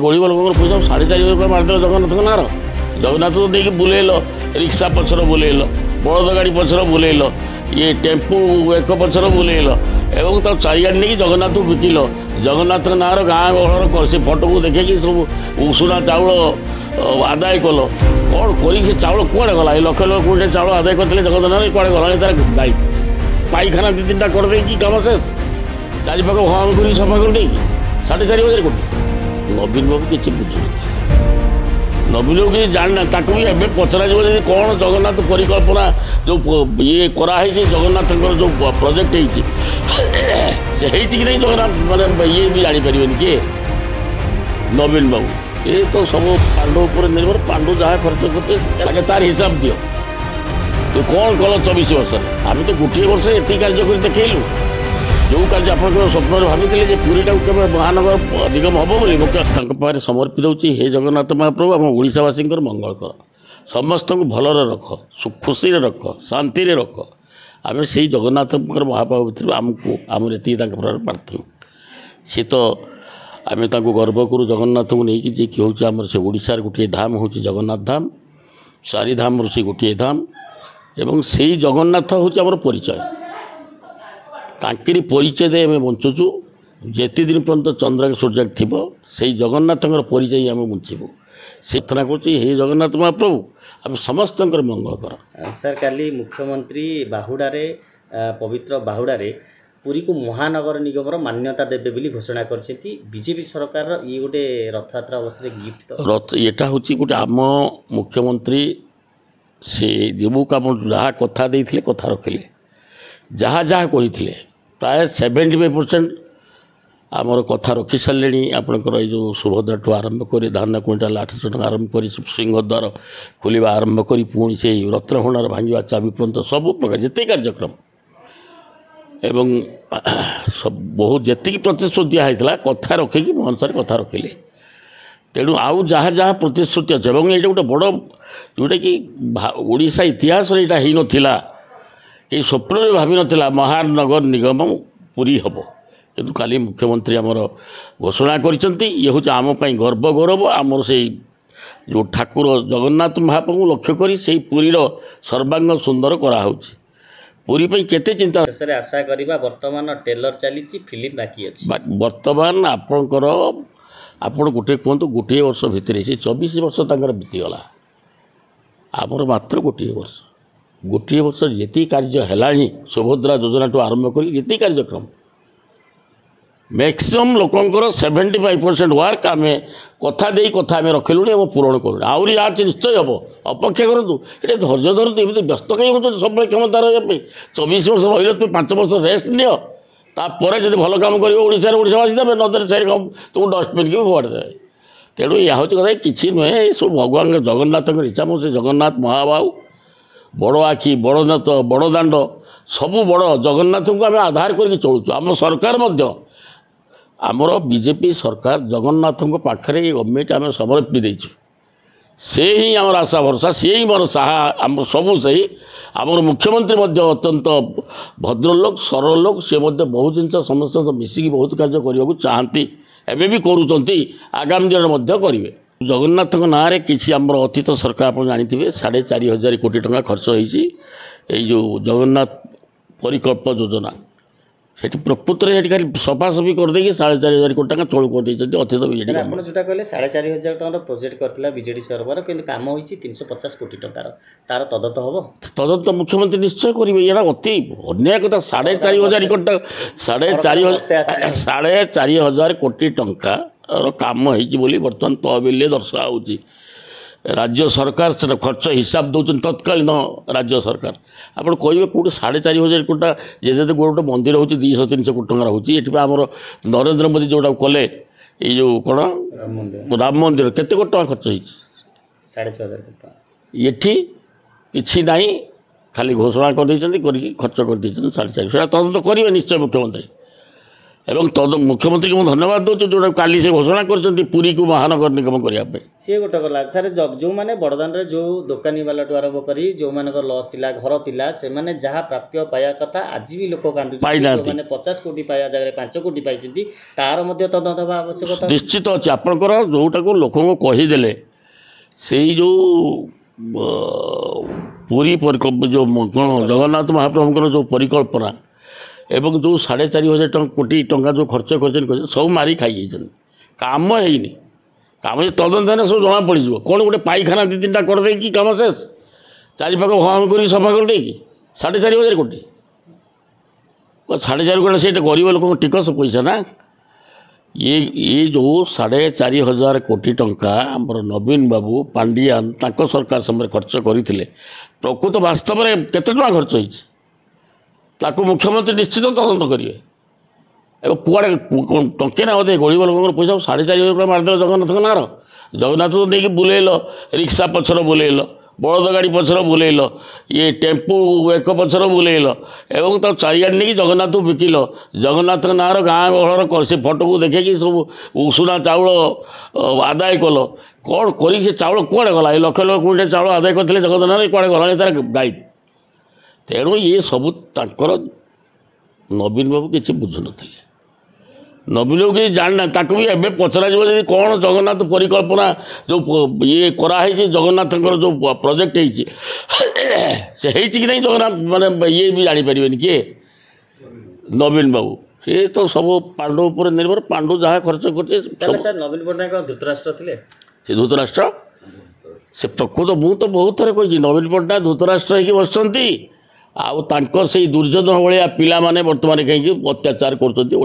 गरीब लोक पैसा 4.5 मारिदेल जगन्नाथ नार जगन्नाथ तो देखिए बुलेल रिक्शा पछर बुलेल बलद गाड़ी पछर बुलेल ये टेम्पू एक पछर बुलेल एवं तब चारिआड नहीं जगन्नाथ बिकिल जगन्नाथ नार गाँ गहर से फटो को देखे सब उषुना चाउल आदाय कल कौन कर चाउल कौड़े गला लक्ष लक्ष कोटी चाउल आदाय करते जगन्नाथ कौड़े गला तार गाई पाइखाना 2-3टा कर कम शेष चारिपाख हम कर सफा कर 4.5 कोटी नवीन बाबू किसी बुझे नवीन बाबू किसी जाना भी एवं पचरा कौन जगन्नाथ परिकल्पना जो ये कराई जगन्नाथ जो प्रोजेक्ट हो कि नहीं जगन्नाथ मैंने ये भी जापर किए नवीन बाबू ये तो सब पांडु पर निर्भर पांडु जहाँ खर्च करते तार हिसाब दियो तो कौन कल 24 वर्ष आम तो गोटे वर्ष ये कार्य कर देखलु जो कार्य आप स्वप्न भाई पूरीटा के महानगर निगम हम बोली मुख्य समर्पित होची हे जगन्नाथ महाप्रभु आम ओडावासी मंगल कर समस्त भलर रख खुशी रख शांति रख आम से जगन्नाथ महाप्रभु भर आमको आम ये प्रार्थना सी तो आम गर्व करूँ जगन्नाथ को लेकिन जी हूँ आम से ओडार गोटे धाम हूँ जगन्नाथ धाम 4 धाम से गोटे धाम एवं से जगन्नाथ हूँ आम परिचय तांकरी परिचय दे आम बंचुचु जेति दिन पर्यंत चंद्र सूर्य थी से जगन्नाथ परिचय आम बंचबू से प्रार्थना कर जगन्नाथ महाप्रभु आम समस्त मंगल कर सर काली मुख्यमंत्री बाहुड़े पवित्र बाहुड़े पुरी को महानगर निगम मान्यता देवे बोली घोषणा करछेती बीजेपी सरकार ये गोटे रथयात्रा अवसर गिफ्ट तो रथ यहाँ हूँ गोटे आम मुख्यमंत्री से देवू काम जहाँ कथा देते कथा रखिले जहाँ जहाँ कही प्राय 75% आमर कथा रखी सारे आपंकर जो सुभद्रा ठूँ आरंभ कर धान क्विंटाल 800 टका आरंभ कर सिंहद्वार खोलिया आरंभ कर पुणी से रत्नखंडार भांगा चाबी पर्यंत सब प्रकार जिते कार्यक्रम एवं सब बहुत जी प्रतिश्रुति दिखाई कथा रखिकी अनुसार कथा रखिले तेणु आउ जहाँ जहाँ प्रतिश्रुति अच्छे और ये गोटे बड़ जोटा कि ओडिशा इतिहास यहाँ हो नाला कहीं स्वप्न भावी नाला महानगर निगम पूरी हम किंतु काली मुख्यमंत्री आमर घोषणा करते ये हूँ आमपाई गर्व गौरव आमर से जो ठाकुर जगन्नाथ महाप्रभु लक्ष्य कर पुरीर सर्वांग सुंदर कराऊँ पूरी पे केते चिंता आशा करिबा वर्तमान ट्रेलर चली फिल्म बाकी अछि वर्तमान आपणकर आपण गोटे कहतु गोटे वर्ष भितर से 24 वर्ष तक बीतीगला आमर मात्र गोटे वर्ष ये कार्य है सुभद्रा योजना ठूँ आरंभ कर ये कार्यक्रम मैक्सिमम लोकंर 75% वर्क आम कथा दे कथा आम रखिलु पूरण करूँ आहरी आज निश्चय हम अपेक्षा करूँ ये धैर्य धरतु एमती व्यस्त कहीं हो सब क्षमता रही 24 वर्ष रही तुम 5 वर्ष रेस्ट नियो तापर जब भल कम कर ओडावासी देवे नदर से तुमको डस्टबिन की फोड़ देवे तेणु यह हूँ कथा कि नुहे सब भगवान जगन्नाथ इच्छा मो से जगन्नाथ महाबाहु बड़ आखि बड़ नाथ बड़ दाण्ड सबू बड़ जगन्नाथ को आम आधार करके चलुँ आम सरकार आमर बीजेपी सरकार जगन्नाथ पाखे गवर्नमेंट आम समर्पी देचु से ही आमर आशा भरसा सी ही मोर साहा आम सबू से आमर मुख्यमंत्री अत्यंत भद्रलोक सरल लोक सी बहुत जिन समस्त मिसिकी बहुत कार्य करने को चाहती एवं भी करुँच आगामी दिन में करेंगे जगन्नाथ ना किसी आमर अतीत सरकार आप जानते 4,500 कोटी टंका खर्च होती जो जगन्नाथ परिकल्प योजना से प्रकृत में खाली सफासफी करदे 4,500 कोटी टका चोल कर अतीत बीजेडी आप जो कहले 4,500 टकर प्रोजेक्ट करथिला बीजेडी सरकार किंतु काम होईची 350 कोटी टकार तार तदत हम तदत मुख्यमंत्री निश्चय करेंगे यहाँ अति अन्याय कथा 4,500 कोटी 4,500 कोटी टंका काम होती बर्तमान तहबिल दर्शाऊँ राज्य सरकार से खर्च हिसाब दौरान तत्कालीन राज्य सरकार आप कहे कौट 4,500 कोटा जैसे गोटे मंदिर हो 200-300 कोटी टकर होती आमर नरेंद्र मोदी जोटा कले ये कौन राम मंदिर केते कोटी टका खर्च होती 6,500 कोटी ये कि नहीं खाली घोषणा कर खर्च कर 4,500 तदंत करेंगे निश्चय मुख्यमंत्री ଏବଂ ମୁଖ୍ୟମନ୍ତ୍ରୀ ମୁଁ ଧନ୍ୟବାଦ ଦେଉଛି ଯେଉଁଟା କାଲି ସେ ଘୋଷଣା କରିଛନ୍ତି ପୁରୀକୁ ମହାନଗର ନିଗମ କରିବା ପାଇଁ। ସିଏ ଗୋଟେ ଗଲା ସାର୍, ଯେଉଁମାନେ ବଡ଼ଦାଣ୍ଡରେ ଯେଉଁ ଦୋକାନୀ ବାଲାଠୁ ଆରମ୍ଭ କରି ଯେଉଁମାନଙ୍କର ଲସ୍ ଥିଲା, ଘର ଥିଲା, ସେମାନେ ଯାହା ପ୍ରାପ୍ୟ ପାଇବା କଥା ଆଜି ବି ଲୋକ କାନ୍ଦୁଛନ୍ତି। ଯେଉଁମାନେ 50 କୋଟି ପାଇବା ଜାଗାରେ 5 କୋଟି ପାଇଛନ୍ତି ତାର ମଧ୍ୟ ତଦନ୍ତ ହେବା ଆବଶ୍ୟକତା ନିଶ୍ଚିତ ଅଛି। ଆପଣଙ୍କର ଯେଉଁଟାକୁ ଲୋକଙ୍କୁ କହିଦେଲେ ସେଇ ଯେଉଁ ପୁରୀ ଯେଉଁ କ'ଣ ଜଗନ୍ନାଥ ମହାପ୍ରଭୁଙ୍କର ଯେଉଁ ପରିକଳ୍ପନା ଏବଂ ଯେଉଁ 4,500 କୋଟି ଟଙ୍କା ଯେଉଁ ଖର୍ଚ୍ଚ କରିଛନ୍ତି ସବୁ ମାରି ଖାଇଯାଇଛନ୍ତି। କାମ ହେଇନି। କାମ ତଦନ୍ତ ହେଲେ ସବୁ ଜଣାପଡ଼ିଯିବ। କ'ଣ ଗୋଟେ ପାଇଖାନା 2-3ଟା କରିଦେଇକି କାମ ଶେଷ, ଚାରିପାଖ ଭଙ୍ଗା କରି ସଫା କରିଦେଇକି 4,500 କୋଟି 4,500 କୋଟି ସେଇଟା ଗରିବ ଲୋକଙ୍କ ଟିକସ ପଇସା ନା। ये जो 4,500 कोटी टंका आमर नवीन बाबू पांडियान तांको सरकार समय खर्च करते प्रकृत वास्तव में केते टका खर्च होती मुख्यमंत्री निश्चित तदंत करेंगे। कुआड़े टंके ना अदे गरीब लोक पैसा 4,500 मारिदेल जगन्नाथ नार जगन्नाथ तो नहीं बुलेल रिक्शा पछर बुलेल बलद गाड़ी पछर बुलेल ये टेम्पू एक पछर बुलेल एवं तो चारिआड नहीं जगन्नाथ बिकिल जगन्नाथ नार गाँ गहर से फटो को देखे सब उषुना चाउल आदाय कल कौन कर चाउल कुआड़े गला लक्ष लक्ष क्विंटाल चाउल आदाय करते जगन्नाथ कुआड़े गला तार गाइड। तेणु ये सब तांकर नवीन बाबू किसी बुझु नथिले। नवीन बाबू किसी जानना ताकू भी एवं पचरा जी कौन जगन्नाथ परिकल्पना जो ये कराई जगन्नाथ जो प्रोजेक्ट से कि नहीं जगन्नाथ माने ये भी जापर किए नवीन बाबू ये तो सब पांडु पर निर्भर पांडु जहाँ खर्च करते नवीन पट्टनायक धृतराष्ट्र थे से धृतराष्ट्र से प्रकृत मुझे तो बहुत थर कही नवीन पट्टनायक धृतराष्ट्र होगी बसती आउर से दुर्योधन भाया पिला माने बर्तमान कहीं अत्याचार करते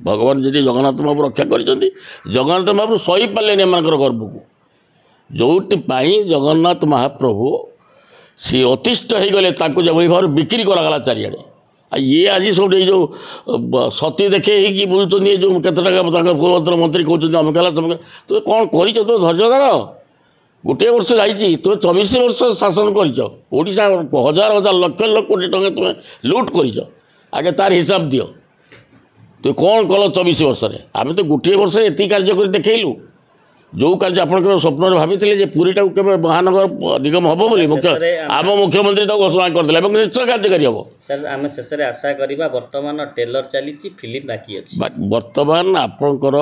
भगवान जी जगन्नाथ महाप्रभु रक्षा कर जगन्नाथ महाप्रभु सही पारे एम गर्व को जोपाई जगन्नाथ महाप्रभु सी अतिष्ठ हो गले जो भाव बिक्री करागला चारिआडे ये आज सब जो सती देखे कि बुझुन ये जो केते पूर्वतन मंत्री कहते अमेकला तुम कौन कर धैर्य धर गोटे वर्ष जाइए तुम 24 वर्ष शासन करा 1000 लक्ष लक्ष कोटी टंका तुम लुट कर आगे तार हिसाब दियो तो कौन कल 24 वर्ष आम तो गोटे वर्ष ये कार्य कर देखलु जो कार्य आप स्वप्न भाई पुरीटा के महानगर निगम हम बोली आम मुख्यमंत्री घोषणा करते निश्चय कार्यकारी हम सर आम शेष आशा करवा बर्तमान टेलर चली फिल्म बाकी अच्छी बर्तमान आपणकर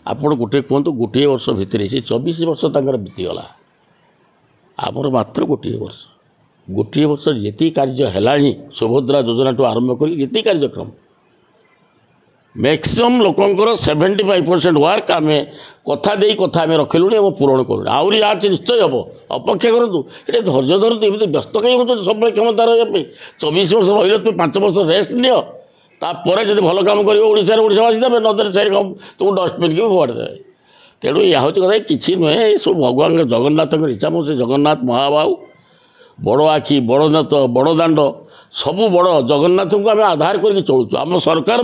आपण गोटे कहतु गोटे वर्ष भितर से 24 वर्ष तंकर बीतीगला आमर मात्र गोटे वर्ष जी कार्य है सुभद्रा योजना टू आरंभ कर जी कार्यक्रम मैक्सिमम लोकंर 75% वर्क आम कथा आम रखिलु पूरण करूँ आहरी आज निश्चय हम अपेक्षा करूँ ये धैर्य धरतु एमती व्यस्त कहीं हो सब क्षमता रही 24 वर्ष रही तुम 5 वर्ष रेस्ट नियो तापर जब भल काम करवासी देवे नदर से तुम डस्टबिन की फोड़ी देवे। तेणु यह हूँ कथा कि नुहे सब भगवान जगन्नाथ इच्छा मुझे जगन्नाथ महाबाहु बड़ आखि बड़ नेत बड़ दाण्ड सबू बड़ जगन्नाथ को आम आधार करके चलुचु आम सरकार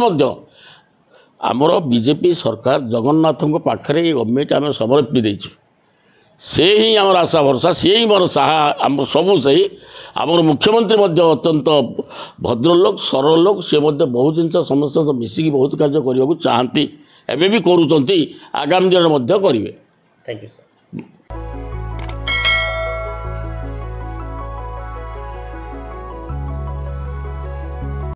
आमर बीजेपी सरकार जगन्नाथ पाखे गवर्नमेंट आम समर्पी देचु से ही आमर आशा भरसा से ही मोर साहा आम सबू सही आमर मुख्यमंत्री अत्यंत भद्रलोक सरल लोक सी बहुत जिन समस्त मिसिकी बहुत कार्य करने को चाहती एवं भी करुँच आगामी दिन में करेंगे। Thank you sir.